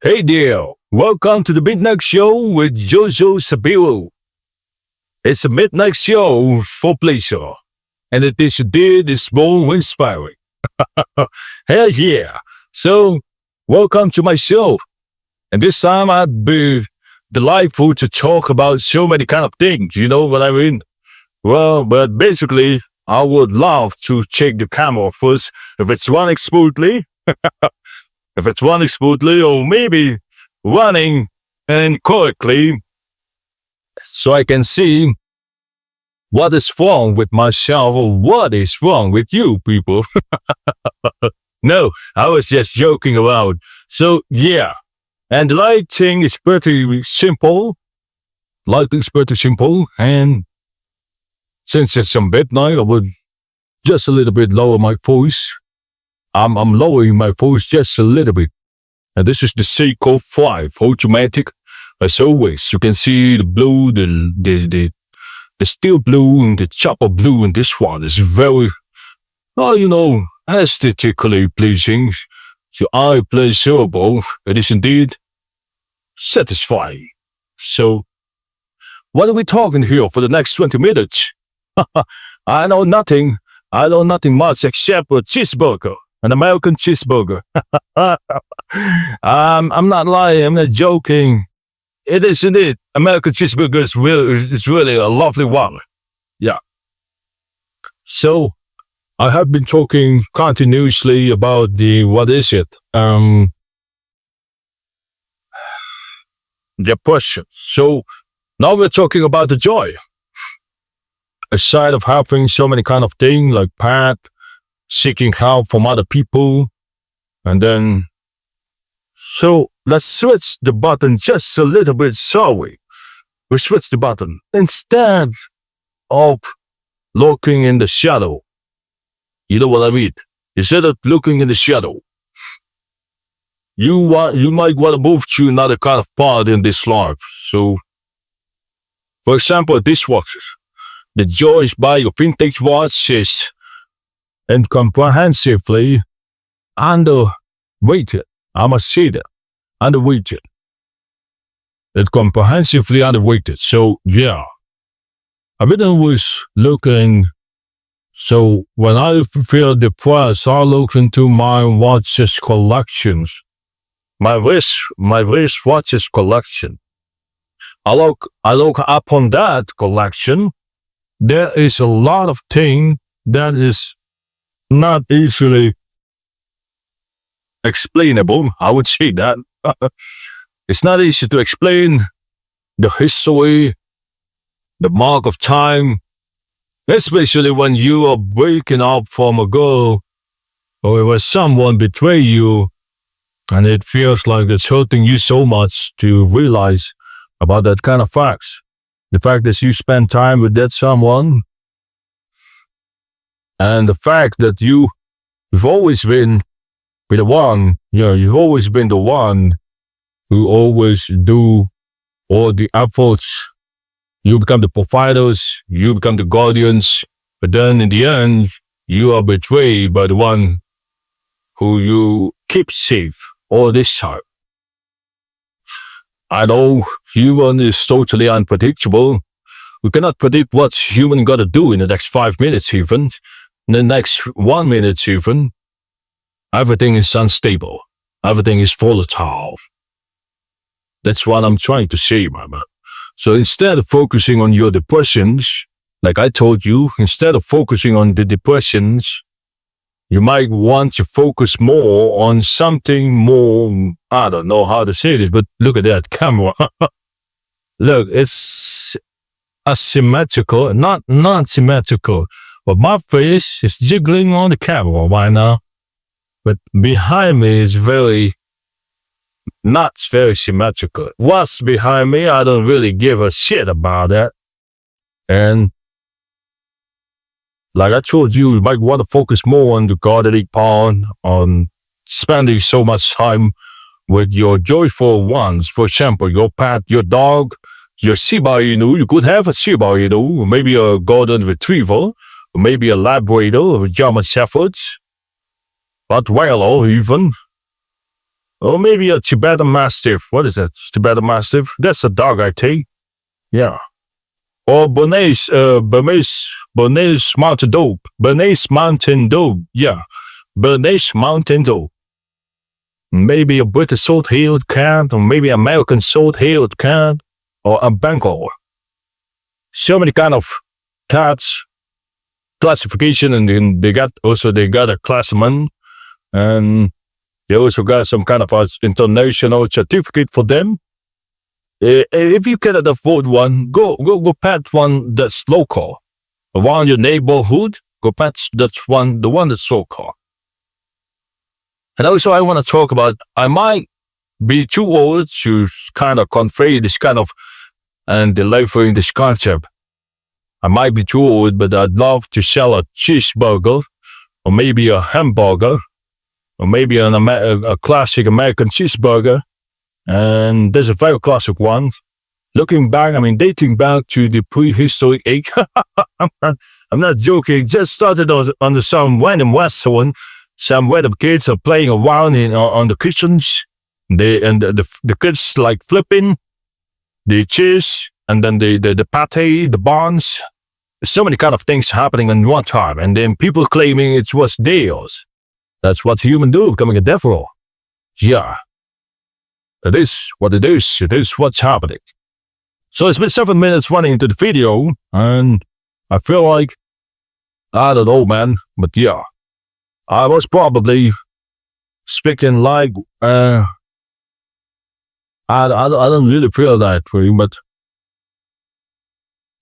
Hey there, welcome to the Midnight Show with Jojo Sabiro. It's a midnight show for pleasure, and it is indeed is more inspiring. Hell yeah! So, welcome to my show, and this time I'd be delightful to talk about so many kind of things. You know what I mean? Well, but basically, I would love to check the camera first if it's running smoothly. If it's running smoothly, or maybe running incorrectly, so I can see what is wrong with myself or what is wrong with you people. No, I was just joking around. So yeah, and the lighting is pretty simple. Lighting is pretty simple, and since it's some midnight, I would just a little bit lower my voice. I'm lowering my voice just a little bit. And this is the Seiko 5 automatic. As always, you can see the blue, the steel blue and the chopper blue in this one is very, aesthetically pleasing. To eye pleasurable. It is indeed satisfying. So, what are we talking here for the next 20 minutes? I know nothing. I know nothing much except a cheeseburger. An American cheeseburger. I'm not lying. I'm not joking. It is indeed. American cheeseburger is really a lovely one. Yeah. So, I have been talking continuously about depression. So, now we're talking about the joy. Aside of having so many kind of things like Pat, seeking help from other people, and then so let's switch the button just a little bit, shall we? We switch the button instead of looking in the shadow. You know what I mean? Instead of looking in the shadow, you might want to move to another kind of part in this life. So, for example, dishwashers. The joys by your vintage watches incomprehensibly underrated. I must say that. Underrated. It's comprehensively underrated. So, yeah. I've been always looking. So, when I feel depressed, I look into my watches collections. My wrist watches collection. I look upon that collection. There is a lot of things that is not easily explainable. I would say that. It's not easy to explain the history, the mark of time, especially when you are breaking up from a girl or when someone betray you and it feels like it's hurting you so much to realize about that kind of facts. The fact that you spend time with that someone, and the fact that you've always been with the one, you've always been the one who always do all the efforts. You become the providers, you become the guardians, but then in the end, you are betrayed by the one who you keep safe all this time. I know human is totally unpredictable. We cannot predict what human gotta do in the next 5 minutes even, in the next 1 minute even. Everything is unstable. Everything is volatile. That's what I'm trying to say, mama. So instead of focusing on your depressions, like I told you, instead of focusing on the depressions, you might want to focus more on something more, I don't know how to say this, but look at that camera. Look, it's asymmetrical, not symmetrical. But my face is jiggling on the camera right now. But behind me is not very symmetrical. What's behind me, I don't really give a shit about that. And like I told you, you might want to focus more on the gardening part, on spending so much time with your joyful ones. For example, your pet, your dog, your Shiba Inu. You could have a Shiba Inu, maybe a golden retriever, or maybe a Labrador, or a German Shepherd, Rottweiler even. Or maybe a Tibetan Mastiff. What is that? Tibetan Mastiff? That's a dog, I think. Yeah. Or Bernese Mountain Dog. Bernese Mountain Dog. Yeah. Bernese Mountain Dog. Maybe a British short-hailed cat, or maybe American short-hailed cat, or a Bengal. So many kind of cats classification, and then they got a classman, and they also got some kind of international certificate for them. If you cannot afford one, go pet one that's local around your neighborhood. Go pet the one that's local. And also, I want to talk about, I might be too old to kind of convey this kind of and delivering this concept. I might be too old, but I'd love to sell a cheeseburger, or maybe a hamburger, or maybe a classic American cheeseburger. And there's a very classic one. Looking back, dating back to the prehistoric age. I'm not joking. Just started on some random restaurant. Some random kids are playing around on the kitchens. The kids like flipping the cheese, and then the pate, the buns. So many kind of things happening in one time, and then people claiming it was theirs. That's what humans do, becoming a devil. Yeah. It is what it is. It is what's happening. So it's been 7 minutes running into the video, and I feel like, I don't know, man, but yeah. I was probably speaking like, I don't really feel that way, but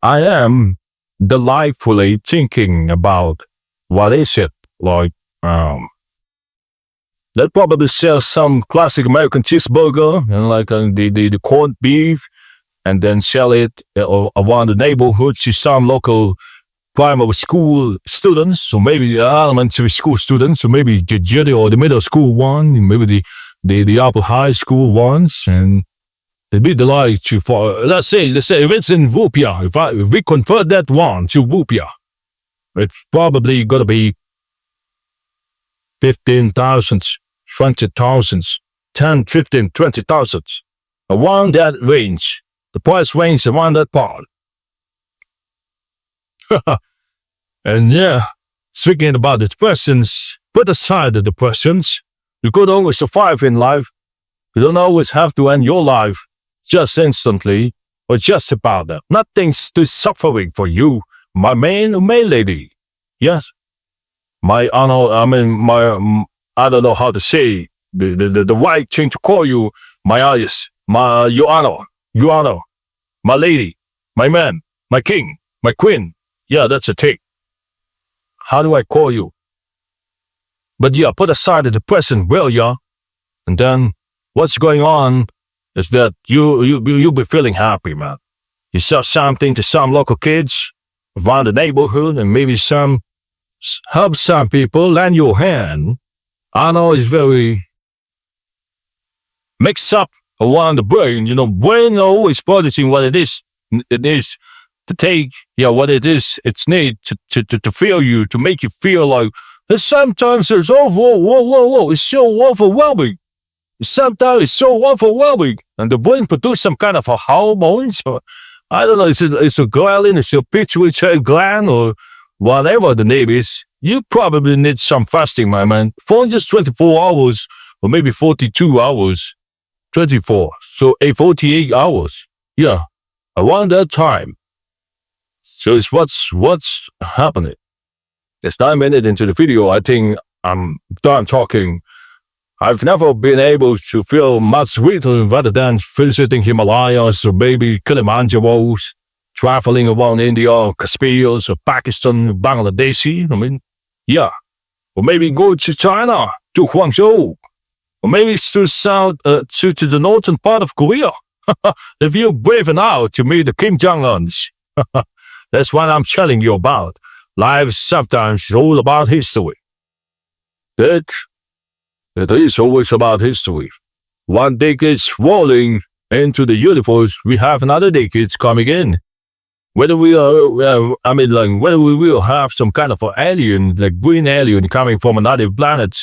I am delightfully thinking about what is it like. They'll probably sell some classic American cheeseburger and like the corned beef, and then sell it around the neighborhood to some local primary school students, or maybe the elementary school students, or maybe the junior or the middle school one, maybe the upper high school ones, and they'd be delighted to, for let's say if it's in Rupiah, if we convert that one to Rupiah, it's probably gonna be 15,000, 20,000, 10, 15, 20,000, around that range. The price range around that part. And yeah, speaking about the depressions, put aside the depressions. You could always survive in life. You don't always have to end your life just instantly, or just about that. Nothing's too suffering for you, my man or my lady. Yes. I don't know how to say the right thing to call you, my eyes, your honor, my lady, my man, my king, my queen. Yeah, that's a thing. How do I call you? But yeah, put aside the depression, will ya? And then what's going on is that you'll be feeling happy, man. You sell something to some local kids around the neighborhood, and maybe help some people lend your hand. I know it's very mixed up around the brain. Brain always producing what it is. It is to take, what it is. It's need to feel you, to make you feel like. And sometimes it's it's so overwhelming. Sometimes it's so overwhelming, and the brain produces some kind of a hormone. So I don't know. It's a ghrelin, it's a pituitary gland, or whatever the name is. You probably need some fasting, my man. For just 24 hours, or maybe 42 hours. 24. So 48 hours. Yeah. Around that time. So it's what's happening. It's 9 minutes into the video. I think I'm done talking. I've never been able to feel much sweeter rather than visiting Himalayas, or maybe Kilimanjaros, traveling around India, or Kashmir, or Pakistan, Bangladesh. Yeah. Or maybe go to China, to Guangzhou, or maybe to the northern part of Korea. If you're brave enough to meet the Kim Jong-uns. That's what I'm telling you about. Life sometimes is all about history. It is always about history. One decade's rolling into the universe, we have another decade coming in. Whether we will have some kind of an alien, like green alien coming from another planet,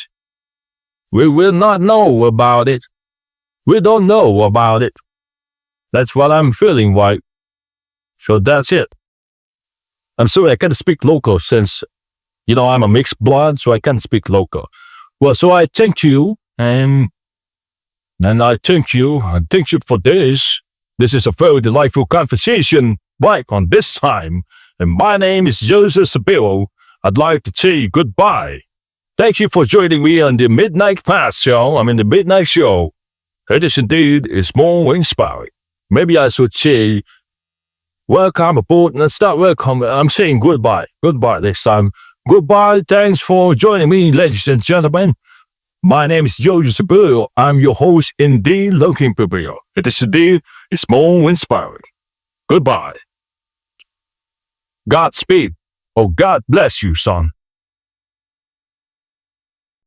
we will not know about it. We don't know about it. That's what I'm feeling like. So that's it. I'm sorry I can't speak local since, I'm a mixed blood, so I can't speak local. Well, so I thank you, and I thank you. I thank you for this. This is a very delightful conversation, like on this time. And my name is Joseph Sabiro. I'd like to say goodbye. Thank you for joining me on the Midnight Pass show. The Midnight Show. It is indeed more inspiring. Maybe I should say welcome aboard. Let's not welcome. I'm saying goodbye. Goodbye this time. Goodbye. Thanks for joining me, ladies and gentlemen. My name is Joseph Sabiro. I'm your host in the Looking Papilio. It is indeed more inspiring. Goodbye. Godspeed. Oh, God bless you, son.